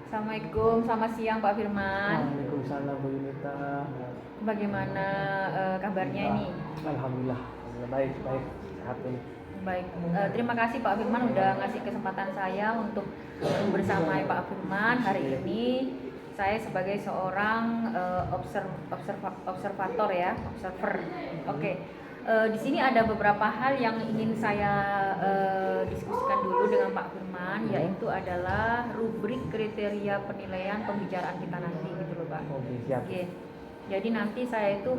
Assalamualaikum, selamat siang Pak Firman. Waalaikumsalam Bu Yunita. Bagaimana kabarnya ini? Alhamdulillah, baik, sehat ini. Baik, terima kasih Pak Firman udah ngasih kesempatan saya untuk bersama Pak Firman hari ini. Saya sebagai seorang observator ya, observer. Oke. Di sini ada beberapa hal yang ingin saya diskusikan dulu dengan Pak Firman, yaitu adalah rubrik kriteria penilaian pembicaraan kita nanti gitu loh Pak. Oke, siap. Oke. Jadi nanti saya itu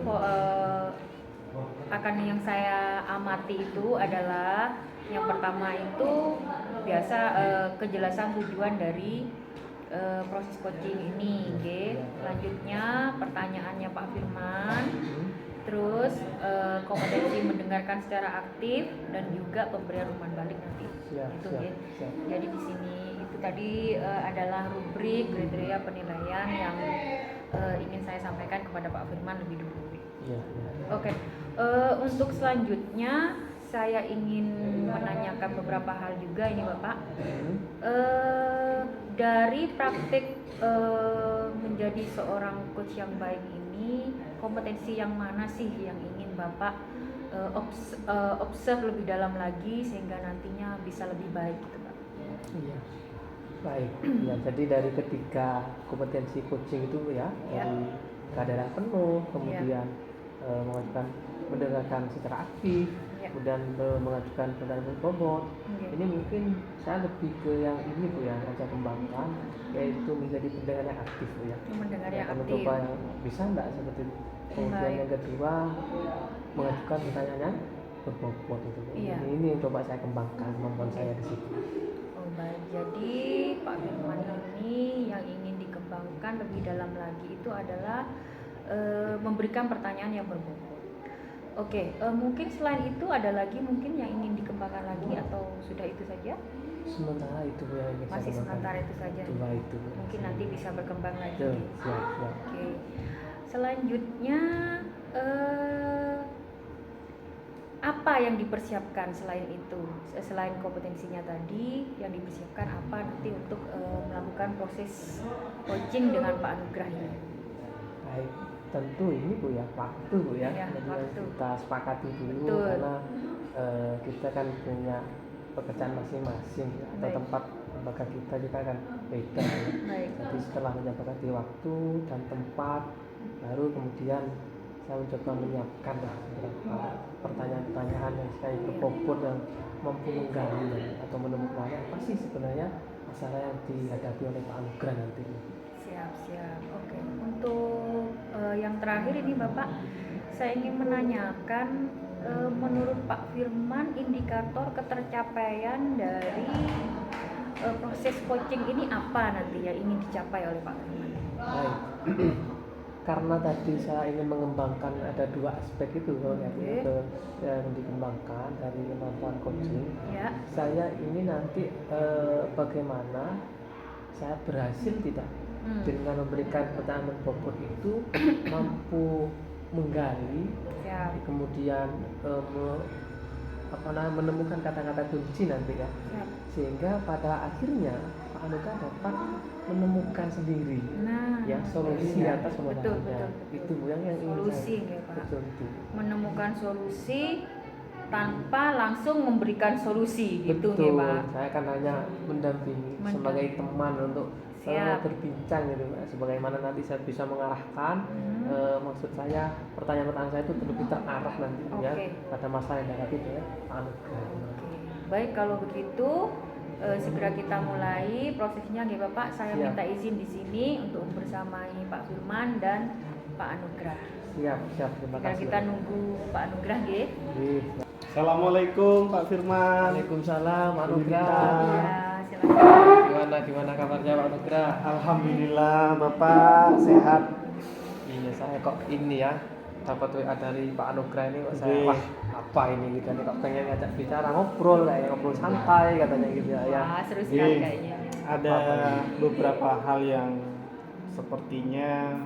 akan yang saya amati itu adalah yang pertama itu biasa kejelasan tujuan dari proses coaching ini, okay. Selanjutnya pertanyaannya Pak Firman, terus kompetensi mendengarkan secara aktif dan juga pemberian umpan balik nanti. Itu ya. Jadi di sini itu tadi adalah rubrik kriteria penilaian yang ingin saya sampaikan kepada Pak Firman lebih dulu. Oke. Untuk selanjutnya saya ingin menanyakan beberapa hal juga ini Bapak. Dari praktik menjadi seorang coach yang baik ini, kompetensi yang mana sih yang ingin Bapak observe lebih dalam lagi sehingga nantinya bisa lebih baik gitu Pak? Iya, baik. Ya, jadi dari ketiga kompetensi coaching itu ya, dari kesadaran penuh, kemudian mendengarkan secara aktif, kemudian mengajukan pertanyaan berbobot. Ini mungkin saya lebih ke yang ini Bu ya, yang saya kembangkan, yaitu menjadi pendengar yang aktif Bu ya. Mendengar yang aktif. Coba yang bisa enggak seperti itu. Kemudian yang kedua mengajukan pertanyaan yang berbobot itu. Ini yang coba saya kembangkan kemampuan saya di situ. Oh baik, jadi Pak Firman ini yang ingin dikembangkan lebih dalam lagi itu adalah memberikan pertanyaan yang berbobot. Oke, mungkin selain itu ada lagi mungkin yang ingin dikembangkan lagi atau sudah itu saja? Sementara itu ya. Masih sementara itu saja. Itu. Mungkin nanti bisa berkembang lagi. Siap. Oke. Selanjutnya apa yang dipersiapkan selain itu? Selain kompetensinya tadi, yang dipersiapkan apa nanti untuk melakukan proses coaching dengan Pak Anugrah ini? Baik. Tentu ini Bu ya, waktu Bu ya. Jadi waktu. Kita sepakati dulu. Betul. Karena kita kan punya pekerjaan masing-masing ya, atau tempat lembaga kita juga kan beda ya. Jadi setelah menyepakati waktu dan tempat, baru kemudian saya mencoba menyiapkan beberapa pertanyaan-pertanyaan yang saya berbobot yang mampu menggali atau menemukan apa sih sebenarnya masalah yang dihadapi oleh Pak Anugrah nanti. Siap. Oke. Untuk yang terakhir ini Bapak, saya ingin menanyakan menurut Pak Firman indikator ketercapaian dari proses coaching ini apa nanti yang ingin dicapai oleh Pak Firman? Baik. Karena tadi saya ingin mengembangkan ada dua aspek itu yang dikembangkan dari kemampuan coaching. Saya ini nanti bagaimana saya berhasil tidak dengan memberikan pertanyaan berbobot itu mampu menggali, kemudian menemukan kata-kata kunci nanti ya, sehingga pada akhirnya Pak Anugrah dapat menemukan sendiri solusi atas permasalahannya. Itu yang ingin solusi saya. Ya, Pak. Betul itu. Menemukan solusi tanpa langsung memberikan solusi gitu ya Pak. Saya kan hanya mendampingi sebagai teman untuk berbincang gitu, sebagaimana nanti saya bisa mengarahkan. Maksud saya pertanyaan-pertanyaan saya itu lebih terarah nanti ya pada masalah yang dihadapi ya Pak Anugrah. Baik, kalau begitu segera kita mulai prosesnya ya Bapak. Saya minta izin di sini untuk bersamai Pak Firman dan Pak Anugrah. Siap. Terima kasih. Kita nunggu Pak Anugrah nggih. Assalamualaikum Pak Firman. Waalaikumsalam Pak Anugrah. Silakan. Gimana kabarnya Pak Anugrah? Alhamdulillah Bapak sehat. Iya, saya kok ini ya dapat WA dari Pak Anugrah ini kok saya wah apa ini gitu nih, kok pengen ngajak bicara ngobrol santai katanya gitu ya. Wah, seru sekali kayaknya. Ada beberapa hal yang sepertinya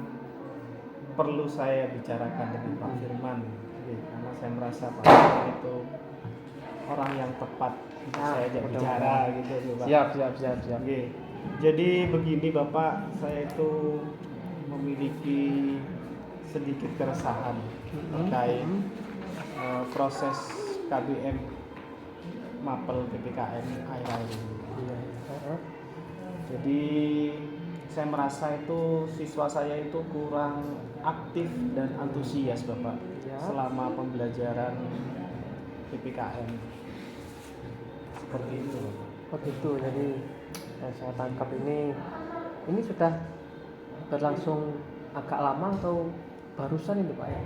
perlu saya bicarakan dengan Pak Firman. Karena saya merasa Pak Firman itu orang yang tepat untuk saya ajak bicara gitu Pak. Siap. Jadi begini Bapak, saya itu memiliki sedikit keresahan terkait proses KBM Mapel PPKN akhir-akhir ini. Jadi saya merasa itu siswa saya itu kurang aktif dan antusias Bapak selama pembelajaran PPKN. Seperti itu Bapak. Begitu, jadi saya tangkap ini sudah berlangsung agak lama atau barusan itu Pak ya?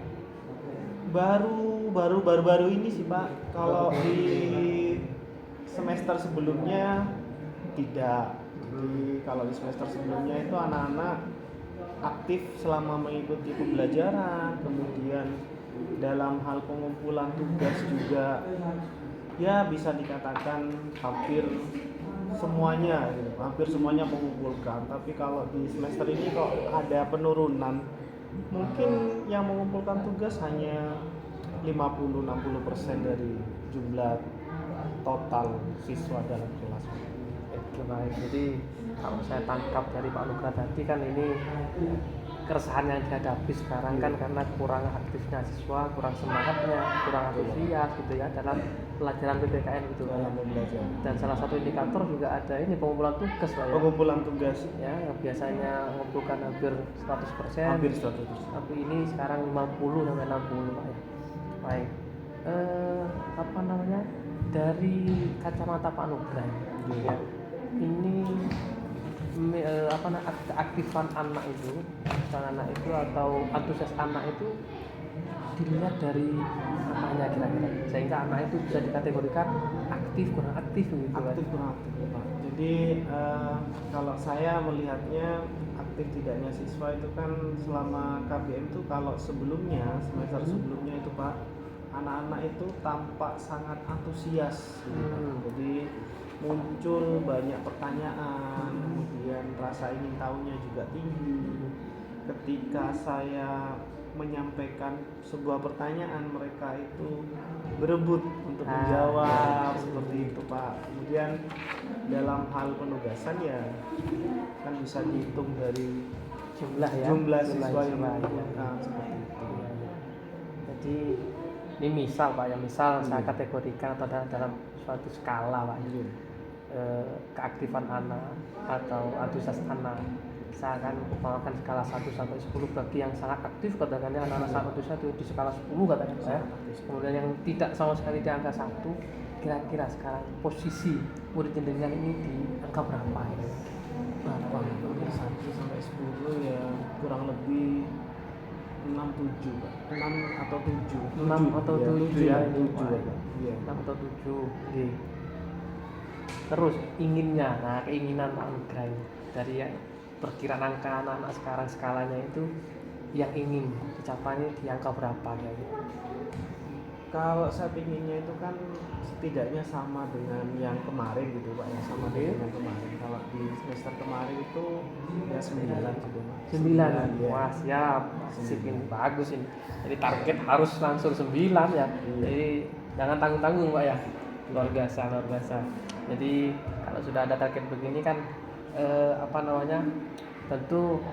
Baru ini sih Pak. Kalau di semester sebelumnya tidak. Jadi kalau di semester sebelumnya itu anak-anak aktif selama mengikuti pembelajaran, kemudian dalam hal pengumpulan tugas juga ya bisa dikatakan hampir semuanya mengumpulkan. Tapi kalau di semester ini kok ada penurunan, mungkin yang mengumpulkan tugas hanya 50-60% dari jumlah total siswa dalam kelas. Oke, baik. Jadi kalau saya tangkap dari Pak Nugra tadi kan ini keresahan yang dihadapi sekarang kan karena kurang aktifnya siswa, kurang semangatnya, kurang antusias gitu ya dalam pelajaran PPKN gitu dalam belajar. Dan salah satu indikator juga ada ini pengumpulan tugas Pak ya. Pengumpulan tugas Ya, yang biasanya mengumpulkan hampir 100%. hampir 100%. Tapi ini sekarang 50 sampai 60 Pak ya. Baik. Apa namanya? Dari kacamata Pak Nugra ya. Ini keaktifan anak itu atau antusias anak itu dilihat dari apanya kira-kira sehingga anak itu bisa dikategorikan aktif kurang aktif gitu Aktif kurang aktif Pak. Jadi kalau saya melihatnya aktif tidaknya siswa itu kan selama KBM itu kalau sebelumnya semester sebelumnya itu Pak, anak-anak itu tampak sangat antusias gitu, Pak. Jadi muncul banyak pertanyaan, kemudian rasa ingin tahunya juga tinggi. Ketika saya menyampaikan sebuah pertanyaan, mereka itu berebut untuk menjawab seperti itu Pak. Kemudian dalam hal penugasan ya kan bisa dihitung dari jumlah siswa yang mengumpulkan seperti itu. Jadi ini misal Pak ya, saya kategorikan atau dalam suatu skala Pak ya. Keaktifan anak atau antusias anak saya akan melakukan skala 1 sampai 10 bagi yang sangat aktif katakannya anak-anak sangat antusias itu di skala 10 katanya ya. Kemudian yang tidak sama sekali di angka 1, kira-kira sekarang posisi murid jenengan ini di angka berapa ya? Berapa? 1 sampai 10 ya kurang lebih 6-7 Pak. 6 atau 7 ya, 7 ya. 6 atau 7 okay. Terus inginnya, keinginan Pak Nugra dari yang perkiraan angka anak-anak sekarang skalanya itu yang ingin dicapainya di angka berapa ya? Kalau saya pinginnya itu kan setidaknya sama dengan yang kemarin gitu Pak ya, sama dengan yang kemarin. Kalau di semester kemarin itu ya 9 gitu Pak. 9. Wah, siap. Sip ini bagus ini. Jadi target harus langsung 9 ya. Jadi jangan tanggung-tanggung Pak ya. Luar biasa. Jadi kalau sudah ada target begini kan tentu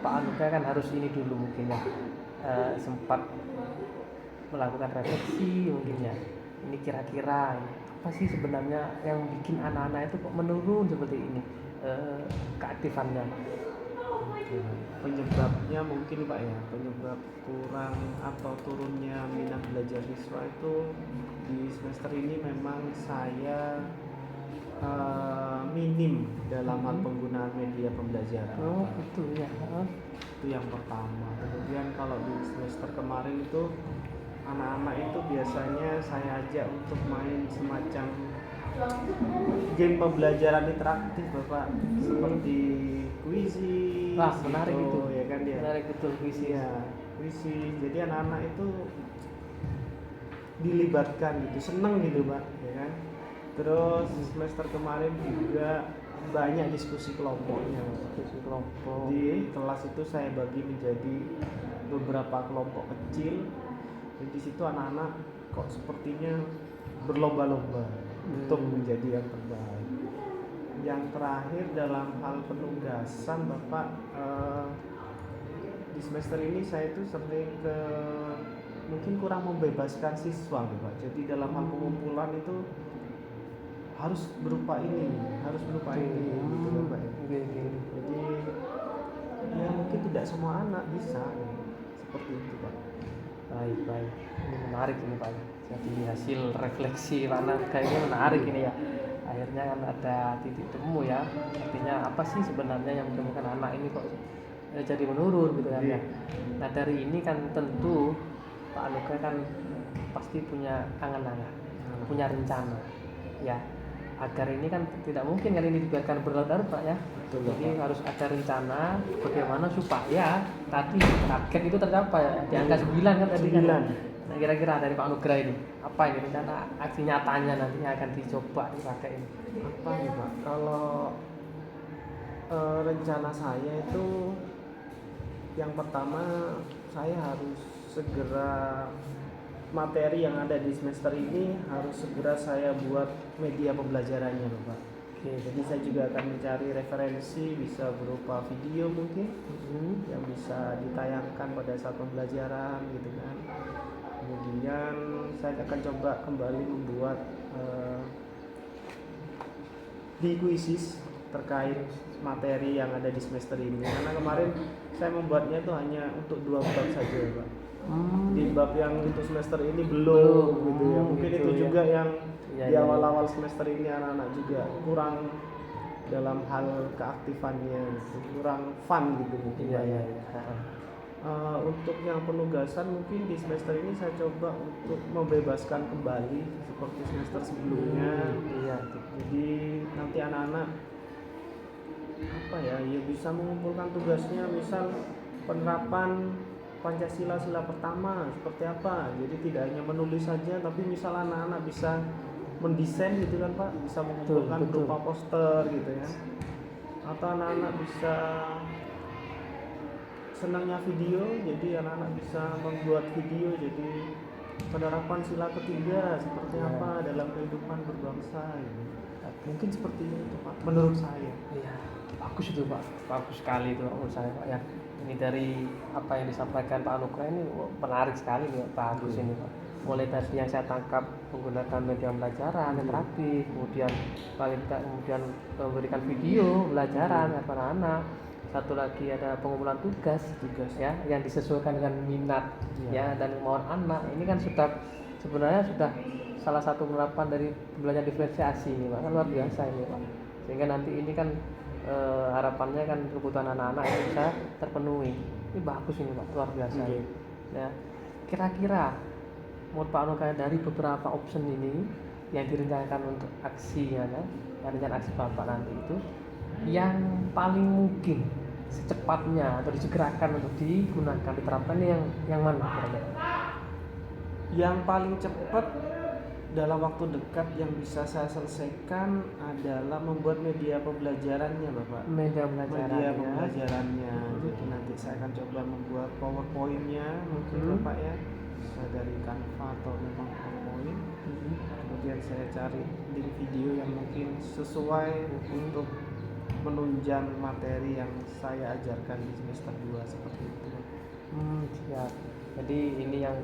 Pak Anuga kan harus ini dulu mungkin ya sempat melakukan refleksi mungkin ya. Ini kira-kira apa sih sebenarnya yang bikin anak-anak itu kok menurun seperti ini keaktifannya? Penyebabnya mungkin Pak ya, penyebab kurang atau turunnya minat belajar siswa itu di semester ini memang saya minim dalam hal penggunaan media pembelajaran. Oh itu ya. Itu yang pertama. Kemudian kalau di semester kemarin itu anak-anak itu biasanya saya ajak untuk main semacam game pembelajaran interaktif Bapak, seperti kuisi. Wah menarik gitu, itu ya kan dia. Menarik betul kuisi ya. Kuisi. Jadi anak-anak itu dilibatkan gitu, seneng gitu Pak, ya kan. Terus semester kemarin juga banyak diskusi kelompoknya. Di kelas itu saya bagi menjadi beberapa kelompok kecil. Dan di situ anak-anak kok sepertinya berlomba-lomba untuk menjadi yang terbaik. Yang terakhir dalam hal penugasan Bapak, di semester ini saya itu sering mungkin kurang membebaskan siswa Bapak. Jadi dalam hal pengumpulan itu harus berupa ini gitu Bapak. Jadi ya mungkin tidak semua anak bisa seperti itu Pak. Baik, ini menarik ini Pak. Jadi hasil refleksi mana kayaknya menarik ini ya. Akhirnya kan ada titik temu ya. Artinya apa sih sebenarnya yang menyebabkan anak ini kok jadi menurun gitu kan ya. Nah dari ini kan tentu Pak Anugrah kan pasti punya angan-angan, punya rencana ya. Agar ini kan tidak mungkin kan ini dibiarkan berlarut-larut Pak ya. Betul, Jadi Bapak. harus ada rencana bagaimana supaya tadi target itu tercapai ya. Di angka 9 kan tadi kan. 9. Nah kira-kira dari Pak Anugrah ini apa ini rencana aksi nyatanya nantinya akan dicoba dipakai ini? Apa nih Pak? Kalau rencana saya itu yang pertama saya harus segera materi yang ada di semester ini harus segera saya buat media pembelajarannya Bapak. Oke, jadi saya juga akan mencari referensi bisa berupa video mungkin yang bisa ditayangkan pada saat pembelajaran gitu kan. Kemudian saya akan coba kembali membuat kuisis terkait materi yang ada di semester ini karena kemarin saya membuatnya itu hanya untuk 2 bab saja Pak. Di bab yang untuk semester ini belum gitu ya. Mungkin gitu itu ya. juga yang Ya, di ya, awal-awal semester ini anak-anak juga kurang dalam hal keaktifannya gitu. Kurang fun gitu mungkin Iya Pak, iya ya. iya. Untuk yang penugasan mungkin di semester ini saya coba untuk membebaskan kembali seperti semester sebelumnya. Iya. Jadi nanti anak-anak apa ya bisa mengumpulkan tugasnya, misal penerapan Pancasila sila pertama seperti apa. Jadi tidak hanya menulis saja, tapi misal anak-anak bisa mendesain gitu kan Pak, bisa mengumpulkan Betul. berupa poster gitu ya. Atau anak-anak bisa senangnya video, jadi anak-anak bisa membuat video jadi penerapan sila ketiga seperti apa dalam kehidupan berbangsa gitu. Mungkin seperti itu Pak, menurut saya. Iya, bagus itu Pak, bagus sekali itu menurut saya Pak ya. Ini dari apa yang disampaikan Pak Anugrah ini menarik sekali nih, bagus ini Pak. Mulai dari yang saya tangkap menggunakan media pembelajaran yang interaktif, kemudian memberikan video pembelajaran kepada anak-anak. Satu lagi ada pengumpulan tugas ya yang disesuaikan dengan minat ya dan kemauan anak. Ini kan sebenarnya sudah salah satu penerapan dari pembelajaran diferensiasi ini Pak, kan luar biasa ini Pak. Sehingga nanti ini kan harapannya kan kebutuhan anak-anak itu bisa terpenuhi. Ini bagus ini Pak, luar biasa. Ya, kira-kira menurut Pak Anugrah dari beberapa option ini yang direncanakan untuk aksi ya, yang rencana aksi Bapak nanti itu yang paling mungkin secepatnya atau disegerakan untuk digunakan diterapkan yang mana kira-kira? Yang paling cepat dalam waktu dekat yang bisa saya selesaikan adalah membuat media pembelajarannya Bapak. Media pembelajarannya. Jadi nanti saya akan coba membuat PowerPoint-nya mungkin Bapak ya. Bisa dari Canva atau memang PowerPoint. Kemudian saya cari link video yang mungkin sesuai untuk menunjang materi yang saya ajarkan di semester 2 seperti itu. Siap. Jadi ini yang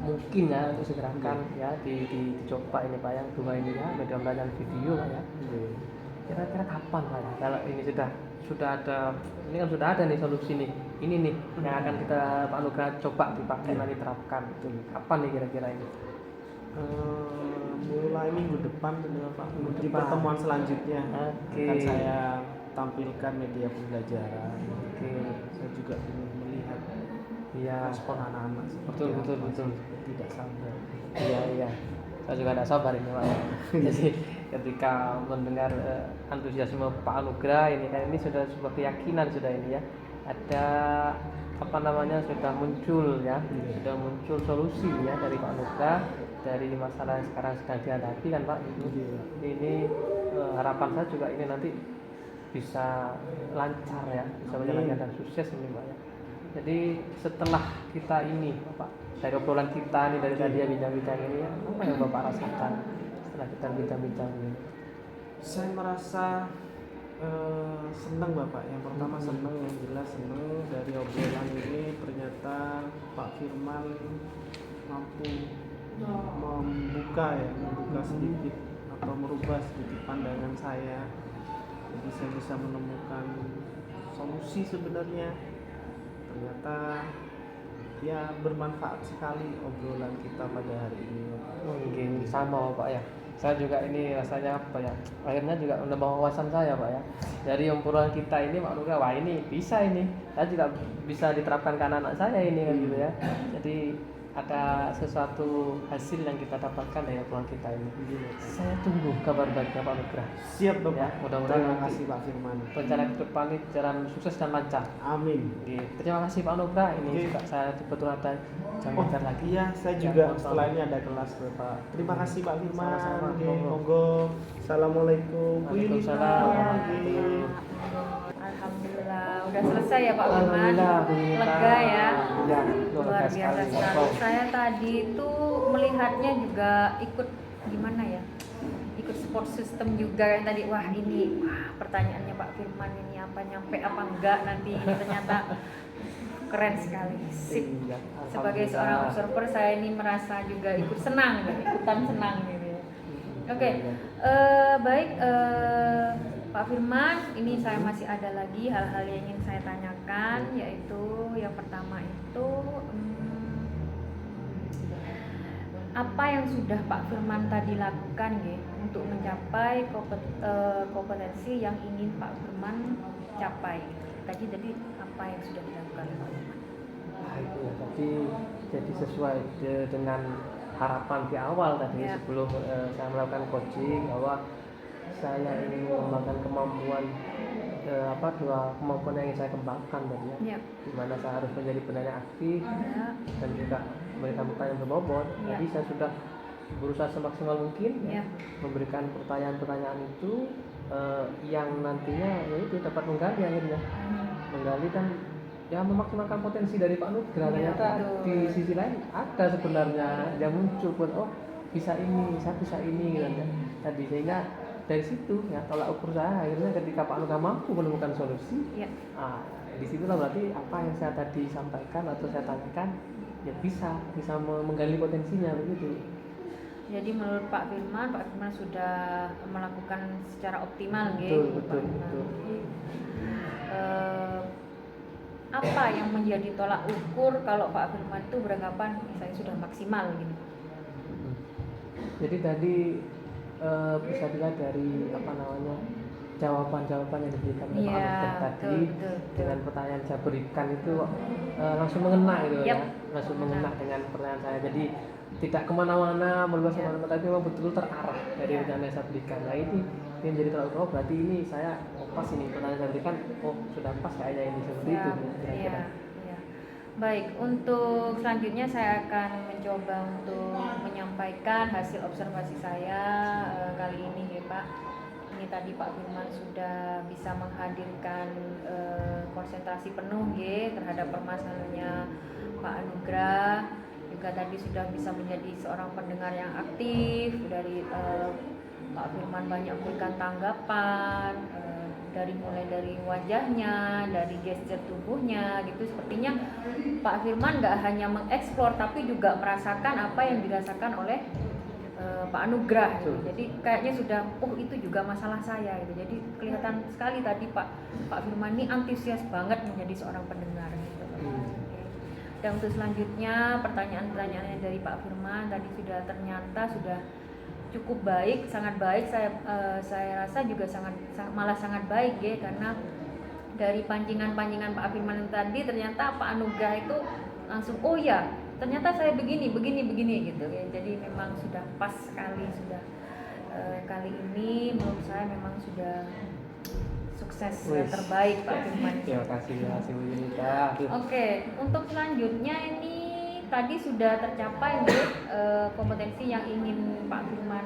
mungkin ya untuk segerakan ya dicoba ini Pak yang 2 ini ya, media pembelajaran video Pak ya. Kira-kira kapan Pak ya? Kalau ini sudah ada, ini kan sudah ada nih solusi nih. Ini nih yang akan kita Pak Anugrah coba dipakai nanti terapkan. Kapan nih kira-kira ini? Mulai minggu depan Pak. Di pertemuan selanjutnya akan saya tampilkan media pembelajaran. Saya juga ingin melihat respon anak-anak seperti betul. Tidak sabar. Iya. Saya juga tidak sabar ini Pak. Jadi ketika mendengar antusiasme Pak Anugrah ini kan ini sudah sebuah keyakinan sudah ini ya. Ada sudah muncul ya, sudah muncul solusi ya dari Pak Anugrah dari masalah yang sekarang sedang dihadapi kan Pak. Ini harapan saya juga ini nanti bisa lancar ya, bisa berjalan dan sukses ini Pak ya. Jadi setelah kita ini Bapak, dari obrolan kita nih dari tadi ya bincang-bincang ini ya, apa yang Bapak rasakan setelah kita bincang-bincang ini? Saya merasa seneng Bapak. Yang pertama seneng, yang jelas seneng dari obrolan ini ternyata Pak Firman mampu membuka sedikit atau merubah sedikit pandangan saya. Jadi saya bisa menemukan solusi sebenarnya. Ternyata ya bermanfaat sekali obrolan kita pada hari ini. Mungkin sama Pak ya. Saya juga ini rasanya apa ya? Akhirnya juga menambah wawasan saya Pak ya. Dari obrolan kita ini Pak Nugra, wah ini bisa ini. Saya juga bisa diterapkan ke anak-anak saya ini kan gitu ya. Jadi ada sesuatu hasil yang kita dapatkan dari obrolan kita ini. Saya tunggu kabar baiknya Pak Nugra. Siap Bapak. Ya, mudah-mudahan Terima nanti kasih Pak Firman. rencana ke depan ini jalan sukses dan lancar. Amin. Oke, terima kasih Pak Nugra. Ini Oke. juga saya kebetulan ada jam belajar lagi. Iya, saya Ya, juga nonton. setelah ini ada kelas Bapak. Terima kasih Pak Firman. Sama-sama. Oke, Monggo. monggo. Assalamualaikum. Bu Yunita. Waalaikumsalam. Oke. Alhamdulillah, udah selesai ya Pak Firman. Alhamdulillah, Bu Yunita. Lega ya. Ya, Luar biasa sekali. Wow. Saya tadi itu melihatnya juga ikut gimana ya? Ikut support system juga yang tadi. Wah pertanyaannya Pak Firman ini apa nyampe apa enggak nanti ini ternyata keren sekali. Sip. Iya, Sebagai alhamdulillah. seorang observer saya ini merasa juga ikut senang, ikutan senang gitu. Oke, baik Pak Firman, ini saya masih ada lagi hal-hal yang ingin saya tanyakan, yaitu yang pertama itu apa yang sudah Pak Firman tadi lakukan ya untuk mencapai kompetensi yang ingin Pak Firman capai. Tadi apa yang sudah dilakukan Pak Firman? Nah, itu ya, jadi sesuai dengan harapan di awal tadi Ya. sebelum saya melakukan coaching bahwa saya ingin mengembangkan kemampuan dua kemampuan yang ingin saya kembangkan tadi ya. Ya. Di mana saya harus menjadi penanya aktif Ya. dan juga memberikan pertanyaan berbobot. Ya. Jadi saya sudah berusaha semaksimal mungkin Ya. memberikan pertanyaan-pertanyaan itu yang nantinya yaitu dapat menggali akhirnya menggali dan ya memaksimalkan potensi dari Pak Nugra. Ya, Ternyata betul. di sisi lain ada sebenarnya yang muncul pun, oh bisa ini, saya bisa ini gitu kan. Tadi sehingga dari situ ya tolak ukur saya akhirnya ketika Pak Nugra mampu menemukan solusi, Ya. disitulah berarti apa yang saya tadi sampaikan atau saya tanyakan ya bisa menggali potensinya begitu. Jadi menurut Pak Firman sudah melakukan secara optimal, Betul, Pak Firman. betul. Apa yang menjadi tolak ukur kalau Pak Firman itu beranggapan saya sudah maksimal gitu? Jadi tadi bisa dilihat dari jawaban-jawaban yang diberikan oleh Pak Iya, Nugra tadi betul. dengan pertanyaan yang saya berikan itu langsung mengena gitu Yap. ya, langsung mengena dengan pertanyaan saya. Jadi tidak kemana-mana meluas kemana-mana, tapi memang betul terarah dari Iya. pertanyaan yang saya berikan. Nah ini yang jadi tolak ukur, berarti ini saya pas ini pertanyaan saya berikan, oh sudah pas kayaknya ini seperti itu kira-kira. Iya. Baik, untuk selanjutnya saya akan mencoba untuk menyampaikan hasil observasi saya kali ini ya Pak. Ini tadi Pak Firman sudah bisa menghadirkan konsentrasi penuh ya terhadap permasalahannya Pak Anugrah. Juga tadi sudah bisa menjadi seorang pendengar yang aktif. Dari Pak Firman banyak memberikan tanggapan mulai dari wajahnya, dari gesture tubuhnya gitu. Sepertinya Pak Firman nggak hanya mengeksplor tapi juga merasakan apa yang dirasakan oleh Pak Anugrah gitu. Jadi kayaknya sudah itu juga masalah saya gitu. Jadi kelihatan sekali tadi Pak Firman ini antusias banget menjadi seorang pendengar gitu. Dan untuk selanjutnya pertanyaan-pertanyaannya dari Pak Firman tadi ternyata sudah cukup baik, sangat baik. Saya rasa juga malah sangat baik ya, karena dari pancingan-pancingan Pak Firman tadi ternyata Pak Anugrah itu langsung oh ya ternyata saya begini gitu ya. Jadi memang sudah pas sekali, sudah kali ini menurut saya memang sudah sukses terbaik Pak Firman. Terima kasih Bu Yunita. Oke, untuk selanjutnya ini tadi sudah tercapai nih kompetensi yang ingin Pak Firman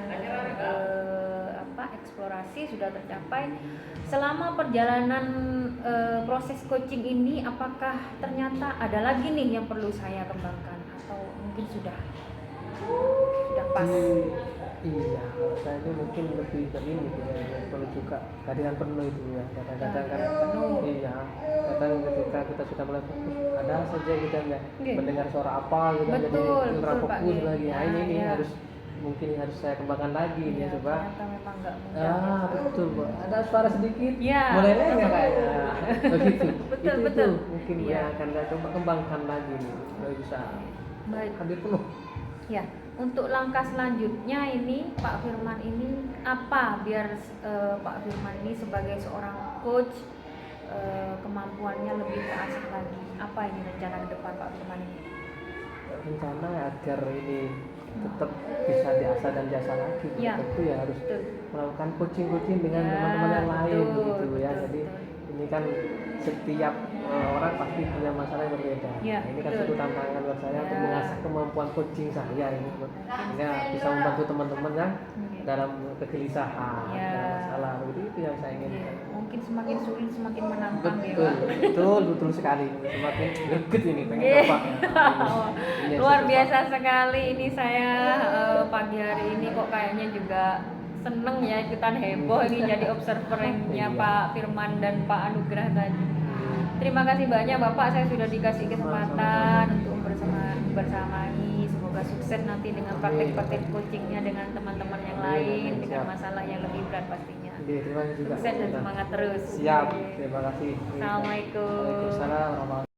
eksplorasi sudah tercapai. Selama perjalanan proses coaching ini, apakah ternyata ada lagi nih yang perlu saya kembangkan atau mungkin sudah pas? Iya, kalau saya ini mungkin lebih ke ini Bu, ya, perlu juga kehadiran penuh itu ya. Kadang-kadang kan penuh. iya, kadang ketika kita sudah mulai fokus, ada saja kita nggak Nggih. mendengar suara apa gitu jadi Betul, kurang betul, Pak, fokus nggih. lagi. Nah, ini Iya. harus mungkin harus saya kembangkan lagi nih Iya, coba. ternyata memang nggak mudah. Betul Bu. Ada suara sedikit. Iya. Mulai lagi kayaknya. Begitu. Betul, itu betul. mungkin Iya. yang akan saya coba kembangkan lagi nih. Supaya bisa Baik. hadir penuh. Ya, untuk langkah selanjutnya ini Pak Firman ini apa biar Pak Firman ini sebagai seorang coach kemampuannya lebih terasah lagi. Apa ini rencana ke depan Pak Firman ini? Rencana agar ini tetap bisa diasah dan diasah lagi Ya. tentu ya harus Betul. melakukan coaching dengan Ya, teman-teman yang lain betul, gitu ya. betul, Jadi betul. ini kan setiap orang pasti punya masalah yang berbeda. Ya, Nah, ini kan betul. satu tantangan buat saya untuk Ya. mengasah kemampuan coaching saya ini sehingga bisa membantu teman-teman yang dalam kegelisahan, Ya. dalam masalah. Begitu itu yang saya Iya, inginkan. mungkin semakin sulit semakin menantang ya Betul, Pak. betul sekali. Semakin greget ini pengen Iya. coba. Ini Luar coba. biasa sekali ini saya pagi hari ini kok kayaknya juga seneng ya ikutan heboh ini jadi observernya Iya. Pak Firman dan Pak Anugrah tadi. Terima kasih banyak Bapak, saya sudah dikasih kesempatan untuk bersamai. Semoga sukses nanti dengan praktek-praktek coachingnya dengan teman-teman yang lain dengan masalah yang lebih berat pastinya. Oke, terima kasih juga. Sukses dan semangat terus. Siap, Oke. terima kasih. Assalamualaikum. Waalaikumsalam warahmatullahi wabarakatuh.